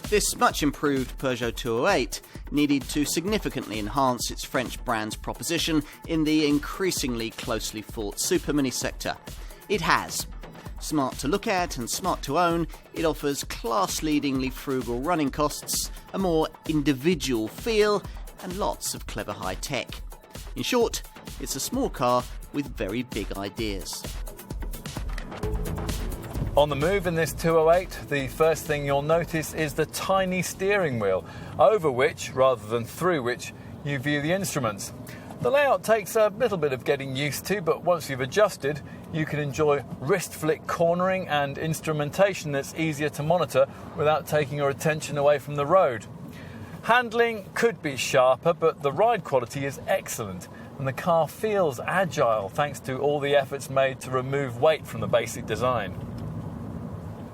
This much improved Peugeot 208 needed to significantly enhance its French brand's proposition in the increasingly closely fought super mini sector. It has. Smart to look at and smart to own, it offers class-leadingly frugal running costs, a more individual feel, and lots of clever high tech. In short, it's a small car with very big ideas. On the move in this 208, the first thing you'll notice is the tiny steering wheel, over which, rather than through which, you view the instruments. The layout takes a little bit of getting used to, but once you've adjusted, you can enjoy wrist flick cornering and instrumentation that's easier to monitor without taking your attention away from the road. Handling could be sharper, but the ride quality is excellent, and the car feels agile thanks to all the efforts made to remove weight from the basic design.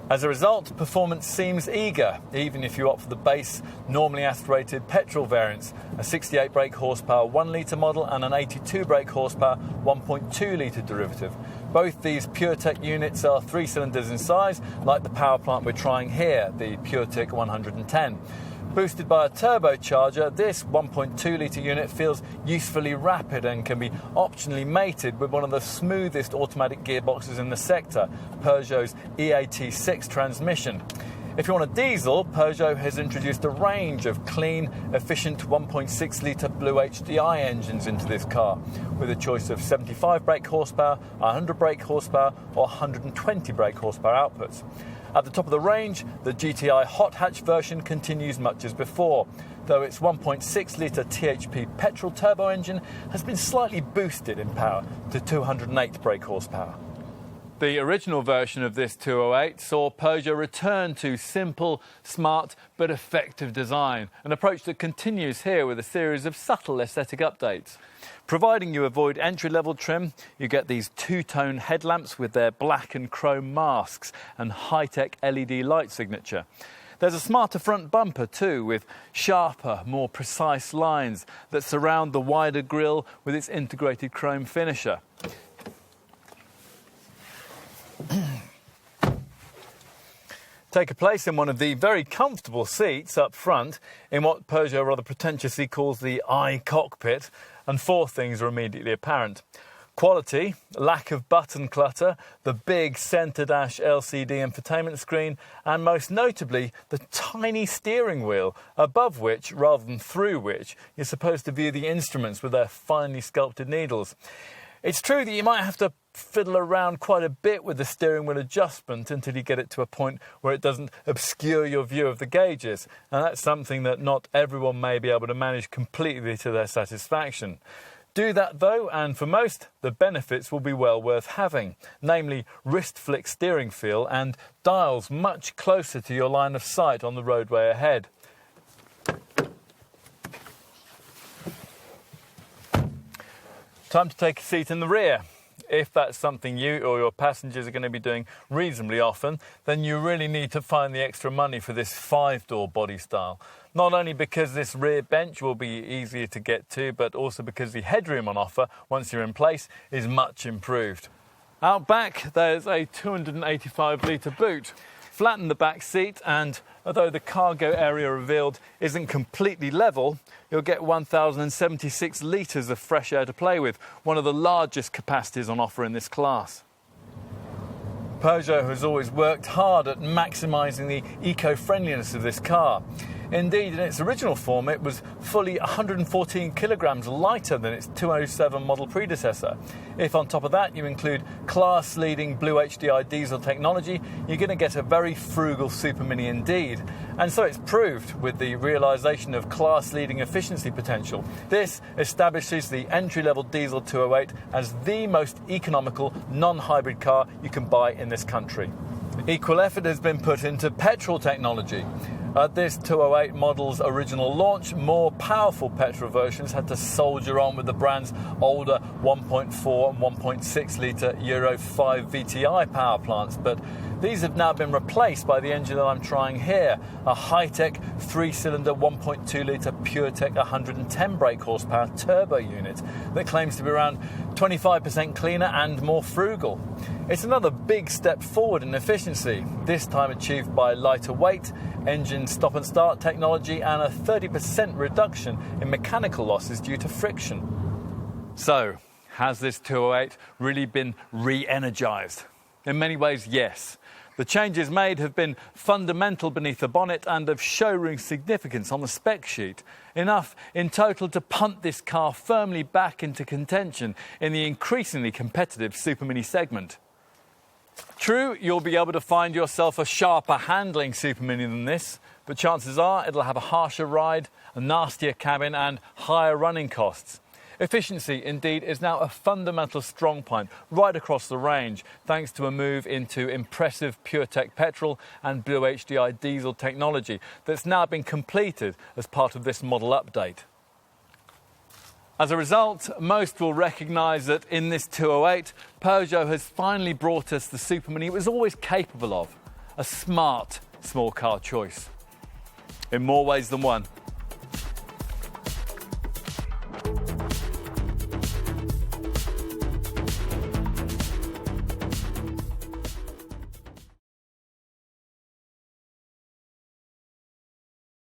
As a result, performance seems eager, even if you opt for the base, normally aspirated petrol variants, a 68 brake horsepower 1 litre model and an 82 brake horsepower 1.2 litre derivative. Both these PureTech units are 3 cylinders in size, like the power plant we're trying here, the PureTech 110. Boosted by a turbocharger, this 1.2 litre unit feels usefully rapid and can be optionally mated with one of the smoothest automatic gearboxes in the sector, Peugeot's EAT6 transmission. If you want a diesel, Peugeot has introduced a range of clean, efficient 1.6 litre Blue HDI engines into this car, with a choice of 75 brake horsepower, 100 brake horsepower or 120 brake horsepower outputs. At the top of the range, the GTI hot hatch version continues much as before, though its 1.6 litre THP petrol turbo engine has been slightly boosted in power to 208 brake horsepower. The original version of this 208 saw Peugeot return to simple, smart but effective design, an approach that continues here with a series of subtle aesthetic updates. Providing you avoid entry-level trim, you get these two-tone headlamps with their black and chrome masks and high-tech LED light signature. There's a smarter front bumper too, with sharper, more precise lines that surround the wider grille with its integrated chrome finisher. Take a place in one of the very comfortable seats up front in what Peugeot rather pretentiously calls the i-cockpit, and 4 things are immediately apparent. Quality, lack of button clutter, the big centre dash LCD infotainment screen, and most notably the tiny steering wheel, above which, rather than through which, you're supposed to view the instruments with their finely sculpted needles. It's true that you might have to fiddle around quite a bit with the steering wheel adjustment until you get it to a point where it doesn't obscure your view of the gauges, and that's something that not everyone may be able to manage completely to their satisfaction. Do that though, and for most, the benefits will be well worth having, namely wrist flick steering feel and dials much closer to your line of sight on the roadway ahead. Time to take a seat in the rear. If that's something you or your passengers are going to be doing reasonably often, then you really need to find the extra money for this 5-door body style. Not only because this rear bench will be easier to get to, but also because the headroom on offer, once you're in place, is much improved. Out back, there's a 285 litre boot. Flatten the back seat, and although the cargo area revealed isn't completely level, you'll get 1,076 litres of fresh air to play with, one of the largest capacities on offer in this class. Peugeot has always worked hard at maximising the eco-friendliness of this car. Indeed, in its original form, it was fully 114 kilograms lighter than its 207 model predecessor. If on top of that you include class-leading Blue HDI diesel technology, you're going to get a very frugal Super Mini indeed. And so it's proved with the realisation of class-leading efficiency potential. This establishes the entry-level diesel 208 as the most economical non-hybrid car you can buy in this country. Equal effort has been put into petrol technology. At this 208 model's original launch, more powerful petrol versions had to soldier on with the brand's older 1.4 and 1.6 litre Euro 5 VTI power plants, but these have now been replaced by the engine that I'm trying here, a high-tech 3-cylinder 1.2 litre PureTech 110 brake horsepower turbo unit that claims to be around 25% cleaner and more frugal. It's another big step forward in efficiency, this time achieved by lighter weight, engine stop and start technology and a 30% reduction in mechanical losses due to friction. So, has this 208 really been re-energised? In many ways, yes. The changes made have been fundamental beneath the bonnet and of showroom significance on the spec sheet, enough in total to punt this car firmly back into contention in the increasingly competitive Super Mini segment. True, you'll be able to find yourself a sharper handling Super Mini than this, but chances are it'll have a harsher ride, a nastier cabin and higher running costs. Efficiency, indeed, is now a fundamental strong point right across the range, thanks to a move into impressive PureTech petrol and Blue HDI diesel technology that's now been completed as part of this model update. As a result, most will recognise that in this 208, Peugeot has finally brought us the Super Mini it was always capable of, a smart small car choice. In more ways than one.